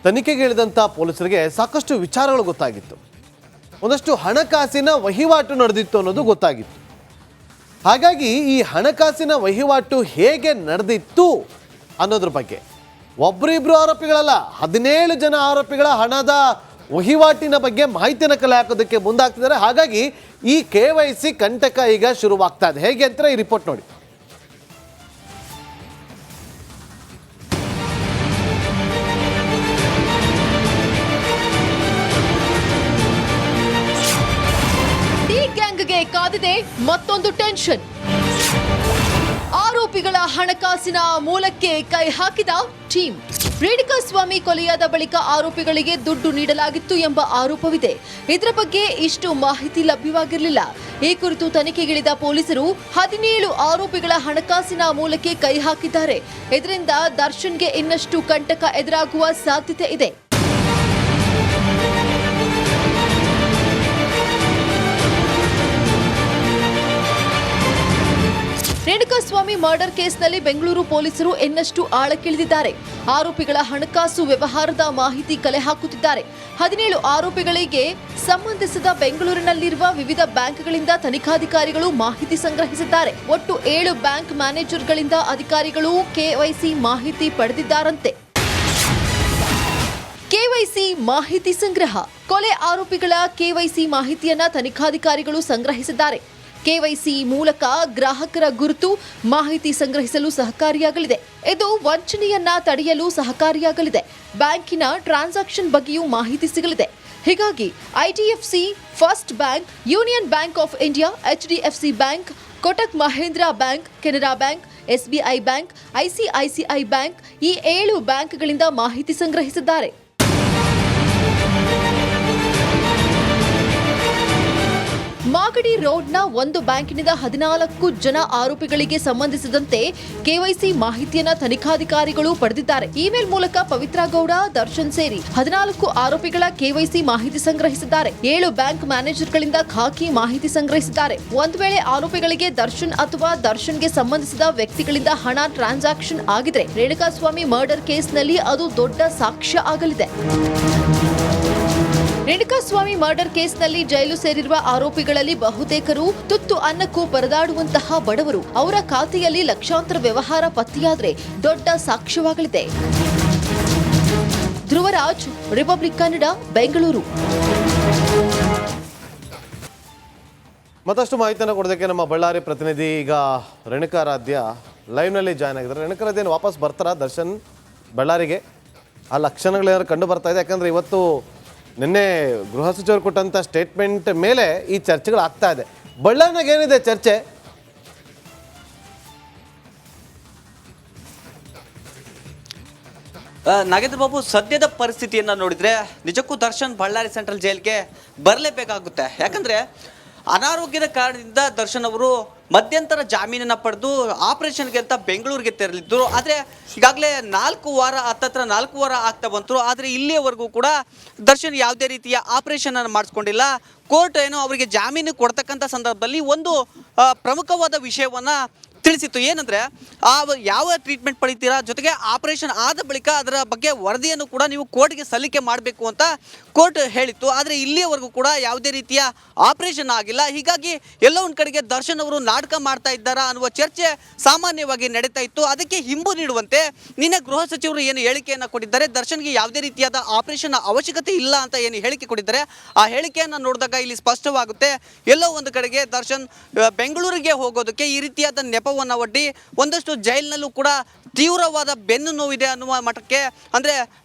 ತನಿಖೆಗೆ ಇಳಿದಂಥ ಪೊಲೀಸರಿಗೆ ಸಾಕಷ್ಟು ವಿಚಾರಗಳು ಗೊತ್ತಾಗಿತ್ತು. ಒಂದಷ್ಟು ಹಣಕಾಸಿನ ವಹಿವಾಟು ನಡೆದಿತ್ತು ಅನ್ನೋದು ಗೊತ್ತಾಗಿತ್ತು. ಹಾಗಾಗಿ ಈ ಹಣಕಾಸಿನ ವಹಿವಾಟು ಹೇಗೆ ನಡೆದಿತ್ತು ಅನ್ನೋದ್ರ ಬಗ್ಗೆ ಒಬ್ಬರಿಬ್ಬರು ಆರೋಪಿಗಳಲ್ಲ, 17 ಜನ ಆರೋಪಿಗಳ ಹಣದ ವಹಿವಾಟಿನ ಬಗ್ಗೆ ಮಾಹಿತಿಯನ್ನು ಕಲೆ ಹಾಕೋದಕ್ಕೆ ಮುಂದಾಗ್ತಿದ್ದಾರೆ. ಹಾಗಾಗಿ ಈ KYC ಕಂಟಕ ಈಗ ಶುರುವಾಗ್ತಾ ಇದೆ. ಹೇಗೆ ಅಂತ ಈ ರಿಪೋರ್ಟ್ ನೋಡಿ. ಡಿ ಗ್ಯಾಂಗ್ಗೆ ಕಾದಿದೆ ಮತ್ತೊಂದು ಟೆನ್ಷನ್. ಆರೋಪಿಗಳ ಹಣಕಾಸಿನ ಮೂಲಕ್ಕೆ ಕೈ ಹಾಕಿದ ಟೀಮ್. ರೇಣುಕಾಸ್ವಾಮಿ ಕೊಲೆಯಾದ ಬಳಿಕ ಆರೋಪಿಗಳಿಗೆ ದುಡ್ಡು ನೀಡಲಾಗಿತ್ತು ಎಂಬ ಆರೋಪವಿದೆ. ಇದರ ಬಗ್ಗೆ ಇಷ್ಟು ಮಾಹಿತಿ ಲಭ್ಯವಾಗಿರಲಿಲ್ಲ. ಈ ಕುರಿತು ತನಿಖೆಗಿಳಿದ ಪೊಲೀಸರು 17 ಆರೋಪಿಗಳ ಹಣಕಾಸಿನ ಮೂಲಕ್ಕೆ ಕೈ ಹಾಕಿದ್ದಾರೆ. ಇದರಿಂದ ದರ್ಶನ್ಗೆ ಇನ್ನಷ್ಟು ಕಂಟಕ ಎದುರಾಗುವ ಸಾಧ್ಯತೆ ಇದೆ. ರೇಣುಕಾಸ್ವಾಮಿ ಮರ್ಡರ್ ಕೇಸ್ನಲ್ಲಿ ಬೆಂಗಳೂರು ಪೊಲೀಸರು ಇನ್ನಷ್ಟು ಆಳಕ್ಕಿಳಿದಿದ್ದಾರೆ. ಆರೋಪಿಗಳ ಹಣಕಾಸು ವ್ಯವಹಾರದ ಮಾಹಿತಿ ಕಲೆ ಹಾಕುತ್ತಿದ್ದಾರೆ. 17 ಆರೋಪಿಗಳಿಗೆ ಸಂಬಂಧಿಸಿದ ಬೆಂಗಳೂರಿನಲ್ಲಿರುವ ವಿವಿಧ ಬ್ಯಾಂಕ್ಗಳಿಂದ ತನಿಖಾಧಿಕಾರಿಗಳು ಮಾಹಿತಿ ಸಂಗ್ರಹಿಸಿದ್ದಾರೆ. ಒಟ್ಟು 7 ಬ್ಯಾಂಕ್ ಮ್ಯಾನೇಜರ್ಗಳಿಂದ ಅಧಿಕಾರಿಗಳು KYC ಮಾಹಿತಿ ಪಡೆದಿದ್ದಾರಂತೆ. KYC ಮಾಹಿತಿ ಸಂಗ್ರಹ. ಕೊಲೆ ಆರೋಪಿಗಳ KYC ಮಾಹಿತಿಯನ್ನ ತನಿಖಾಧಿಕಾರಿಗಳು ಸಂಗ್ರಹಿಸಿದ್ದಾರೆ. KYC ಮೂಲಕ ಗ್ರಾಹಕರ ಗುರುತು ಮಾಹಿತಿ ಸಂಗ್ರಹಿಸಲು ಸಹಕಾರಿಯಾಗಲಿದೆ. ಇದು ವಂಚನೆಯನ್ನ ತಡೆಯಲು ಸಹಕಾರಿಯಾಗಲಿದೆ. ಬ್ಯಾಂಕಿನ ಟ್ರಾನ್ಸಾಕ್ಷನ್ ಬಗ್ಗೆಯೂ ಮಾಹಿತಿ ಸಿಗಲಿದೆ. ಹೀಗಾಗಿ IDFC, first bank, union bank of India, HDFC bank, Kotak Mahindra bank, Canara bank, SBI bank, ICICI bank ಈ 7 ಬ್ಯಾಂಕ್ಗಳಿಂದ ಮಾಹಿತಿ ಸಂಗ್ರಹಿಸಿದ್ದಾರೆ. ಮಾಗಡಿ ರೋಡ್ನ ಒಂದು ಬ್ಯಾಂಕಿನಿಂದ 14 ಜನ ಆರೋಪಿಗಳಿಗೆ ಸಂಬಂಧಿಸಿದಂತೆ KYC ಮಾಹಿತಿಯನ್ನ ತನಿಖಾಧಿಕಾರಿಗಳು ಪಡೆದಿದ್ದಾರೆ. ಇಮೇಲ್ ಮೂಲಕ ಪವಿತ್ರ ಗೌಡ, ದರ್ಶನ್ ಸೇರಿ 14 ಆರೋಪಿಗಳ KYC ಮಾಹಿತಿ ಸಂಗ್ರಹಿಸಿದ್ದಾರೆ. 7 ಬ್ಯಾಂಕ್ ಮ್ಯಾನೇಜರ್ಗಳಿಂದ ಖಾಕಿ ಮಾಹಿತಿ ಸಂಗ್ರಹಿಸಿದ್ದಾರೆ. ಒಂದು ವೇಳೆ ಆರೋಪಿಗಳಿಗೆ ದರ್ಶನ್ ಅಥವಾ ದರ್ಶನ್ಗೆ ಸಂಬಂಧಿಸಿದ ವ್ಯಕ್ತಿಗಳಿಂದ ಹಣ ಟ್ರಾನ್ಸಾಕ್ಷನ್ ಆಗಿದ್ರೆ ರೇಣುಕಾಸ್ವಾಮಿ ಮರ್ಡರ್ ಕೇಸ್ನಲ್ಲಿ ಅದು ದೊಡ್ಡ ಸಾಕ್ಷ್ಯ ಆಗಲಿದೆ. ರೇಣುಕಾಸ್ವಾಮಿ ಮರ್ಡರ್ ಕೇಸ್ನಲ್ಲಿ ಜೈಲು ಸೇರಿರುವ ಆರೋಪಿಗಳಲ್ಲಿ ಬಹುತೇಕರು ತುತ್ತು ಅನ್ನಕ್ಕೂ ಪರದಾಡುವಂತಹ ಬಡವರು. ಅವರ ಖಾತೆಯಲ್ಲಿ ಲಕ್ಷಾಂತರ ವ್ಯವಹಾರ ಪತ್ತೆಯಾದರೆ ದೊಡ್ಡ ಸಾಕ್ಷ್ಯವಾಗಲಿದೆ. ಧ್ರುವರಾಜ್, ರಿಪಬ್ಲಿಕ್ ಕನ್ನಡ, ಬೆಂಗಳೂರು. ಮತ್ತಷ್ಟು ಮಾಹಿತಿಯನ್ನು ಕೊಡೋದಕ್ಕೆ ನಮ್ಮ ಬಳ್ಳಾರಿ ಪ್ರತಿನಿಧಿ ಈಗ ರೇಣುಕಾರಾಧ್ಯ ಲೈವ್ನಲ್ಲಿ ಜಾಯ್ನ್ ಆಗಿದ್ದಾರೆ. ರೇಣುಕಾರಾಧ್ಯ ವಾಪಸ್ ಬರ್ತಾರಾ ದರ್ಶನ್ ಬಳ್ಳಾರಿಗೆ? ಆ ಲಕ್ಷಣಗಳೇನಾದ್ರು ಕಂಡು ಬರ್ತಾ ಇದೆ? ಯಾಕಂದರೆ ಇವತ್ತು ನಿನ್ನೆ ಗೃಹ ಸಚಿವರು ಕೊಟ್ಟಂಥ ಸ್ಟೇಟ್ಮೆಂಟ್ ಮೇಲೆ ಈ ಚರ್ಚೆಗಳು ಆಗ್ತಾ ಇದೆ. ಬಳ್ಳಾರಿನಾಗ ಏನಿದೆ ಚರ್ಚೆ? ನಾಗೇಂದ್ರ ಬಾಬು, ಸದ್ಯದ ಪರಿಸ್ಥಿತಿಯನ್ನು ನೋಡಿದರೆ ನಿಜಕ್ಕೂ ದರ್ಶನ್ ಬಳ್ಳಾರಿ ಸೆಂಟ್ರಲ್ ಜೈಲ್ಗೆ ಬರಲೇಬೇಕಾಗುತ್ತೆ. ಯಾಕಂದರೆ ಅನಾರೋಗ್ಯದ ಕಾರಣದಿಂದ ದರ್ಶನ್ ಅವರು ಮಧ್ಯಂತರ ಜಾಮೀನನ್ನು ಪಡೆದು ಆಪರೇಷನ್ಗೆ ಅಂತ ಬೆಂಗಳೂರಿಗೆ ತೆರಳಿದ್ರು. ಆದರೆ ಈಗಾಗಲೇ 4 ವಾರ ಆಗ್ತಾ ಬಂತು. ಆದರೆ ಇಲ್ಲಿಯವರೆಗೂ ಕೂಡ ದರ್ಶನ್ ಯಾವುದೇ ರೀತಿಯ ಆಪರೇಷನನ್ನು ಮಾಡಿಸ್ಕೊಂಡಿಲ್ಲ. ಕೋರ್ಟ್ ಏನು ಅವರಿಗೆ ಜಾಮೀನು ಕೊಡ್ತಕ್ಕಂಥ ಸಂದರ್ಭದಲ್ಲಿ ಒಂದು ಪ್ರಮುಖವಾದ ವಿಷಯವನ್ನು ತಿಳಿಸಿತ್ತು. ಏನಂದರೆ ಯಾವ ಟ್ರೀಟ್ಮೆಂಟ್ ಪಡಿತೀರಾ, ಜೊತೆಗೆ ಆಪರೇಷನ್ ಆದ ಬಳಿಕ ಅದರ ಬಗ್ಗೆ ವರದಿಯನ್ನು ಕೂಡ ನೀವು ಕೋರ್ಟ್ಗೆ ಸಲ್ಲಿಕೆ ಮಾಡಬೇಕು ಅಂತ ಕೋರ್ಟ್ ಹೇಳಿತ್ತು. ಆದರೆ ಇಲ್ಲಿಯವರೆಗೂ ಕೂಡ ಯಾವುದೇ ರೀತಿಯ ಆಪರೇಷನ್ ಆಗಿಲ್ಲ. ಹೀಗಾಗಿ ಎಲ್ಲೋ ಒಂದು ಕಡೆಗೆ ದರ್ಶನ್ ಅವರು ನಾಟಕ ಮಾಡ್ತಾ ಇದ್ದಾರಾ ಅನ್ನುವ ಚರ್ಚೆ ಸಾಮಾನ್ಯವಾಗಿ ನಡೀತಾ ಇತ್ತು. ಅದಕ್ಕೆ ಹಿಂಬು ನೀಡುವಂತೆ ನಿನ್ನೆ ಗೃಹ ಸಚಿವರು ಏನು ಹೇಳಿಕೆಯನ್ನು ಕೊಟ್ಟಿದ್ದಾರೆ, ದರ್ಶನ್ಗೆ ಯಾವುದೇ ರೀತಿಯಾದ ಆಪರೇಷನ್ ಅವಶ್ಯಕತೆ ಇಲ್ಲ ಅಂತ ಏನು ಹೇಳಿಕೆ ಕೊಟ್ಟಿದ್ದಾರೆ, ಆ ಹೇಳಿಕೆಯನ್ನು ನೋಡಿದಾಗ ಇಲ್ಲಿ ಸ್ಪಷ್ಟವಾಗುತ್ತೆ. ಎಲ್ಲೋ ಒಂದು ಕಡೆಗೆ ದರ್ಶನ್ ಬೆಂಗಳೂರಿಗೆ ಹೋಗೋದಕ್ಕೆ ಈ ರೀತಿಯಾದ ನೆಪವನ್ನು ಒಡ್ಡಿ ಒಂದಷ್ಟು ಜೈಲಿನಲ್ಲೂ ಕೂಡ ತೀವ್ರವಾದ ಬೆನ್ನು ನೋವಿದೆ ಅನ್ನುವ ಮಟ್ಟಕ್ಕೆ, ಅಂದರೆ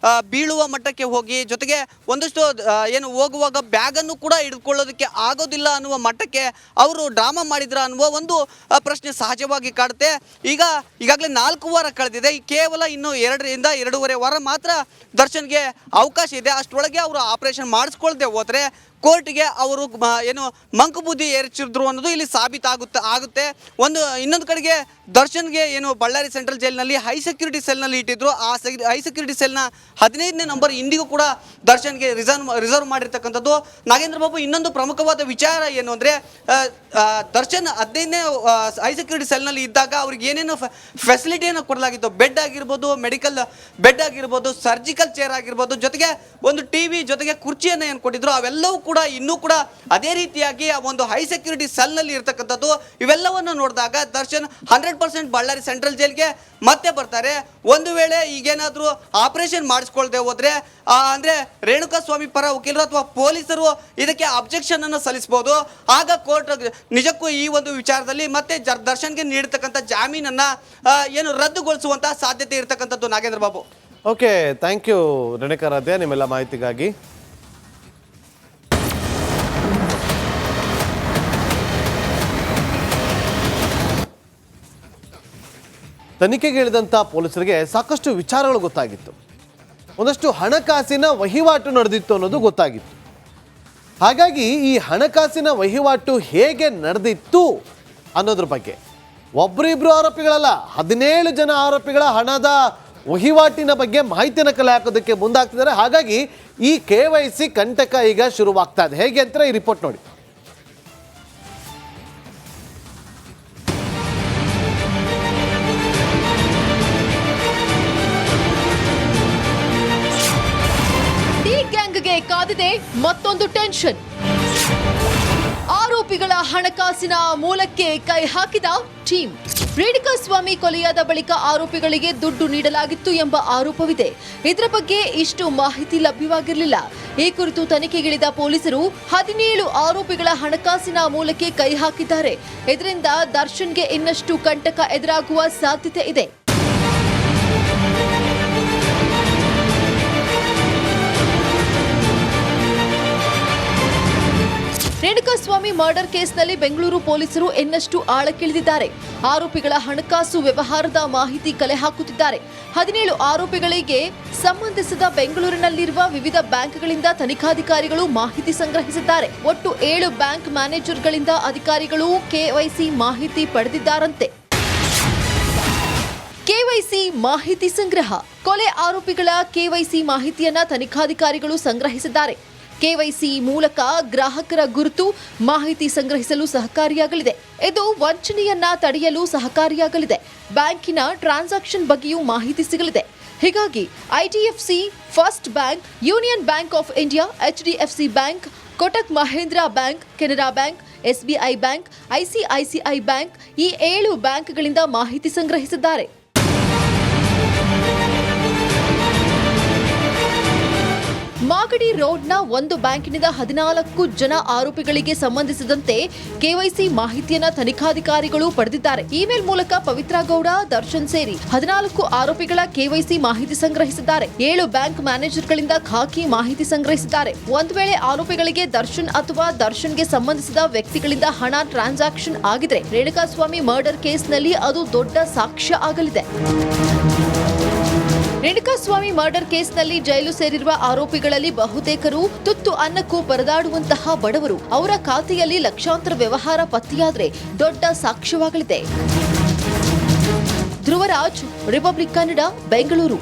ಬೀಳುವ ಮಟ್ಟಕ್ಕೆ ಹೋಗಿ, ಜೊತೆಗೆ ಒಂದಷ್ಟು ಏನು ಹೋಗುವಾಗ ಬ್ಯಾಗನ್ನು ಕೂಡ ಹಿಡಿದುಕೊಳ್ಳೋದಕ್ಕೆ ಆಗೋದಿಲ್ಲ ಅನ್ನುವ ಮಟ್ಟಕ್ಕೆ ಅವರು ಡ್ರಾಮಾ ಮಾಡಿದ್ರ ಅನ್ನುವ ಒಂದು ಪ್ರಶ್ನೆ ಸಹಜವಾಗಿ ಕಾಡುತ್ತೆ. ಈಗಾಗಲೇ 4 ವಾರ ಕಳೆದಿದೆ. ಕೇವಲ ಇನ್ನು 2 ರಿಂದ 2.5 ವಾರ ಮಾತ್ರ ದರ್ಶನ್ಗೆ ಅವಕಾಶ ಇದೆ. ಅಷ್ಟರೊಳಗೆ ಅವರು ಆಪರೇಷನ್ ಮಾಡಿಸ್ಕೊಳ್ದೆ ಹೋದರೆ ಕೋರ್ಟ್ಗೆ ಅವರು ಏನು ಮಂಕುಬುದ್ಧಿ ಏರಿಸಿದ್ರು ಅನ್ನೋದು ಇಲ್ಲಿ ಆಗುತ್ತೆ. ಇನ್ನೊಂದು ಕಡೆಗೆ ದರ್ಶನ್ಗೆ ಏನು ಬಳ್ಳಾರಿ ಸೆಂಟ್ರಲ್ ಜೈಲಿನಲ್ಲಿ ಹೈ ಸೆಕ್ಯೂರಿಟಿ ಸೆಲ್ನಲ್ಲಿ ಇಟ್ಟಿದ್ರು. ಆ ಹೈ ಸೆಕ್ಯೂರಿಟಿ ಸೆಲ್ನ 15ನೇ ನಂಬರ್ ಇಂದಿಗೂ ಕೂಡ ದರ್ಶನ್ಗೆ ರಿಸರ್ವ್ ಮಾಡಿರ್ತಕ್ಕಂಥದ್ದು. ನಾಗೇಂದ್ರ ಬಾಬು, ಇನ್ನೊಂದು ಪ್ರಮುಖವಾದ ವಿಚಾರ ಏನು ಅಂದರೆ, ದರ್ಶನ್ 15ನೇ ಹೈ ಸೆಕ್ಯೂರಿಟಿ ಸೆಲ್ನಲ್ಲಿ ಇದ್ದಾಗ ಅವ್ರಿಗೆ ಏನೇನು ಫೆಸಿಲಿಟಿಯನ್ನು ಕೊಡಲಾಗಿತ್ತು, ಬೆಡ್ ಆಗಿರ್ಬೋದು, ಮೆಡಿಕಲ್ ಬೆಡ್ ಆಗಿರ್ಬೋದು, ಸರ್ಜಿಕಲ್ ಚೇರ್ ಆಗಿರ್ಬೋದು, ಜೊತೆಗೆ ಒಂದು ಟಿವಿ, ಜೊತೆಗೆ ಕುರ್ಚಿಯನ್ನು ಏನು ಕೊಟ್ಟಿದ್ರು, ಅವೆಲ್ಲವೂ ಕೂಡ ಇನ್ನೂ ಕೂಡ ಅದೇ ರೀತಿಯಾಗಿ ಆ ಒಂದು ಹೈ ಸೆಕ್ಯೂರಿಟಿ ಸೆಲ್ನಲ್ಲಿ ಇರ್ತಕ್ಕಂಥದ್ದು. ಇವೆಲ್ಲವನ್ನು ನೋಡಿದಾಗ ದರ್ಶನ್ 100% ಬಳ್ಳಾರಿ ಸೆಂಟ್ರಲ್ ಜೈಲ್ಗೆ ಮತ್ತೆ ಬರ್ತಾರೆ. ಒಂದು ವೇಳೆ ಈಗೇನಾದರೂ ಆಪರೇಷನ್ ಮಾಡಿಸ್ಕೊಳ್ದೆ ಹೋದ್ರೆ ಅಂದರೆ ರೇಣುಕಾಸ್ವಾಮಿ ಪರ ವಕೀಲರು ಅಥವಾ ಪೊಲೀಸರು ಇದಕ್ಕೆ ಅಬ್ಜೆಕ್ಷನ್ ಅನ್ನು ಸಲ್ಲಿಸಬಹುದು. ಆಗ ಕೋರ್ಟ್ ನಿಜಕ್ಕೂ ಈ ಒಂದು ವಿಚಾರದಲ್ಲಿ ಮತ್ತೆ ದರ್ಶನ್ಗೆ ನೀಡತಕ್ಕಂಥ ಜಾಮೀನನ್ನು ಏನು ರದ್ದುಗೊಳಿಸುವಂತಹ ಸಾಧ್ಯತೆ ಇರತಕ್ಕಂಥದ್ದು. Nagendra Babu. Okay, thank you Renukaradhya ನಿಮ್ಮೆಲ್ಲ ಮಾಹಿತಿಗಾಗಿ. ತನಿಖೆಗೆ ಇಳಿದಂಥ ಪೊಲೀಸರಿಗೆ ಸಾಕಷ್ಟು ವಿಚಾರಗಳು ಗೊತ್ತಾಗಿತ್ತು. ಒಂದಷ್ಟು ಹಣಕಾಸಿನ ವಹಿವಾಟು ನಡೆದಿತ್ತು ಅನ್ನೋದು ಗೊತ್ತಾಗಿತ್ತು. ಹಾಗಾಗಿ ಈ ಹಣಕಾಸಿನ ವಹಿವಾಟು ಹೇಗೆ ನಡೆದಿತ್ತು ಅನ್ನೋದ್ರ ಬಗ್ಗೆ ಒಬ್ಬರಿಬ್ಬರು ಆರೋಪಿಗಳಲ್ಲ, 17 ಜನ ಆರೋಪಿಗಳ ಹಣದ ವಹಿವಾಟಿನ ಬಗ್ಗೆ ಮಾಹಿತಿಯನ್ನು ಕಲೆ ಹಾಕೋದಕ್ಕೆ ಮುಂದಾಗ್ತಿದ್ದಾರೆ. ಹಾಗಾಗಿ ಈ KYC ಕಂಟಕ ಈಗ ಶುರುವಾಗ್ತಾ ಇದೆ. ಹೇಗೆ ಅಂತ ಈ ರಿಪೋರ್ಟ್ ನೋಡಿ. ಗ್ಯಾಂಗ್ಗೆ ಕಾದಿದೆ ಮತ್ತೊಂದು ಟೆನ್ಷನ್. ಆರೋಪಿಗಳ ಹಣಕಾಸಿನ ಮೂಲಕ್ಕೆ ಕೈ ಹಾಕಿದ ಟೀಮ್. ರೇಣುಕಾಸ್ವಾಮಿ ಕೊಲೆಯಾದ ಬಳಿಕ ಆರೋಪಿಗಳಿಗೆ ದುಡ್ಡು ನೀಡಲಾಗಿತ್ತು ಎಂಬ ಆರೋಪವಿದೆ. ಇದರ ಬಗ್ಗೆ ಇಷ್ಟು ಮಾಹಿತಿ ಲಭ್ಯವಾಗಿರಲಿಲ್ಲ. ಈ ಕುರಿತು ತನಿಖೆಗಿಳಿದ ಪೊಲೀಸರು 17 ಆರೋಪಿಗಳ ಹಣಕಾಸಿನ ಮೂಲಕ್ಕೆ ಕೈ ಹಾಕಿದ್ದಾರೆ. ಇದರಿಂದ ದರ್ಶನ್ಗೆ ಇನ್ನಷ್ಟು ಕಂಟಕ ಎದುರಾಗುವ ಸಾಧ್ಯತೆ ಇದೆ. ರೇಣುಕಾಸ್ವಾಮಿ ಮರ್ಡರ್ ಕೇಸ್ನಲ್ಲಿ ಬೆಂಗಳೂರು ಪೊಲೀಸರು ಇನ್ನಷ್ಟು ಆಳಕ್ಕಿಳಿದಿದ್ದಾರೆ. ಆರೋಪಿಗಳ ಹಣಕಾಸು ವ್ಯವಹಾರದ ಮಾಹಿತಿ ಕಲೆ ಹಾಕುತ್ತಿದ್ದಾರೆ. 17 ಆರೋಪಿಗಳಿಗೆ ಸಂಬಂಧಿಸಿದ ಬೆಂಗಳೂರಿನಲ್ಲಿರುವ ವಿವಿಧ ಬ್ಯಾಂಕ್ಗಳಿಂದ ತನಿಖಾಧಿಕಾರಿಗಳು ಮಾಹಿತಿ ಸಂಗ್ರಹಿಸಿದ್ದಾರೆ. ಒಟ್ಟು 7 ಬ್ಯಾಂಕ್ ಮ್ಯಾನೇಜರ್ಗಳಿಂದ ಅಧಿಕಾರಿಗಳು KYC ಮಾಹಿತಿ ಪಡೆದಿದ್ದಾರಂತೆ. KYC ಮಾಹಿತಿ ಸಂಗ್ರಹ. ಕೊಲೆ ಆರೋಪಿಗಳ KYC ಮಾಹಿತಿಯನ್ನ ತನಿಖಾಧಿಕಾರಿಗಳು ಸಂಗ್ರಹಿಸಿದ್ದಾರೆ. KYC ಮೂಲಕ ಗ್ರಾಹಕರ ಗುರುತು ಮಾಹಿತಿ ಸಂಗ್ರಹಿಸಲು ಸಹಕಾರಿಯಾಗಲಿದೆ. ಇದು ವಂಚನೆಯನ್ನ ತಡೆಯಲು ಸಹಕಾರಿಯಾಗಲಿದೆ. ಬ್ಯಾಂಕಿನ ಟ್ರಾನ್ಸಾಕ್ಷನ್ ಬಗ್ಗೆಯೂ ಮಾಹಿತಿ ಸಿಗಲಿದೆ. ಹೀಗಾಗಿ IDFC, first bank, union bank of India, HDFC bank, Kotak Mahindra bank, Canara bank, SBI bank, ICICI bank ಈ 7 ಬ್ಯಾಂಕ್ಗಳಿಂದ ಮಾಹಿತಿ ಸಂಗ್ರಹಿಸಿದ್ದಾರೆ. ಮಾಗಡಿ ರೋಡ್ನ ಒಂದು ಬ್ಯಾಂಕಿನಿಂದ 14 ಜನ ಆರೋಪಿಗಳಿಗೆ ಸಂಬಂಧಿಸಿದಂತೆ KYC ಮಾಹಿತಿಯನ್ನ ತನಿಖಾಧಿಕಾರಿಗಳು ಪಡೆದಿದ್ದಾರೆ. ಇಮೇಲ್ ಮೂಲಕ ಪವಿತ್ರ ಗೌಡ, ದರ್ಶನ್ ಸೇರಿ 14 ಆರೋಪಿಗಳ KYC ಮಾಹಿತಿ ಸಂಗ್ರಹಿಸಿದ್ದಾರೆ. 7 ಬ್ಯಾಂಕ್ ಮ್ಯಾನೇಜರ್ಗಳಿಂದ ಖಾಕಿ ಮಾಹಿತಿ ಸಂಗ್ರಹಿಸಿದ್ದಾರೆ. ಒಂದು ವೇಳೆ ಆರೋಪಿಗಳಿಗೆ ದರ್ಶನ್ ಅಥವಾ ದರ್ಶನ್ಗೆ ಸಂಬಂಧಿಸಿದ ವ್ಯಕ್ತಿಗಳಿಂದ ಹಣ ಟ್ರಾನ್ಸಾಕ್ಷನ್ ಆಗಿದ್ರೆ ರೇಣುಕಾಸ್ವಾಮಿ ಮರ್ಡರ್ ಕೇಸ್ನಲ್ಲಿ ಅದು ದೊಡ್ಡ ಸಾಕ್ಷ್ಯ ಆಗಲಿದೆ. ರೇಣುಕಾಸ್ವಾಮಿ ಮರ್ಡರ್ ಕೇಸ್ನಲ್ಲಿ ಜೈಲು ಸೇರಿರುವ ಆರೋಪಿಗಳಲ್ಲಿ ಬಹುತೇಕರು ತುತ್ತು ಅನ್ನಕ್ಕೂ ಪರದಾಡುವಂತಹ ಬಡವರು. ಅವರ ಖಾತೆಯಲ್ಲಿ ಲಕ್ಷಾಂತರ ವ್ಯವಹಾರ ಪತ್ತೆಯಾದರೆ ದೊಡ್ಡ ಸಾಕ್ಷ್ಯವಾಗಲಿದೆ. ಧ್ರುವರಾಜ್, ರಿಪಬ್ಲಿಕ್ ಕನ್ನಡ, ಬೆಂಗಳೂರು.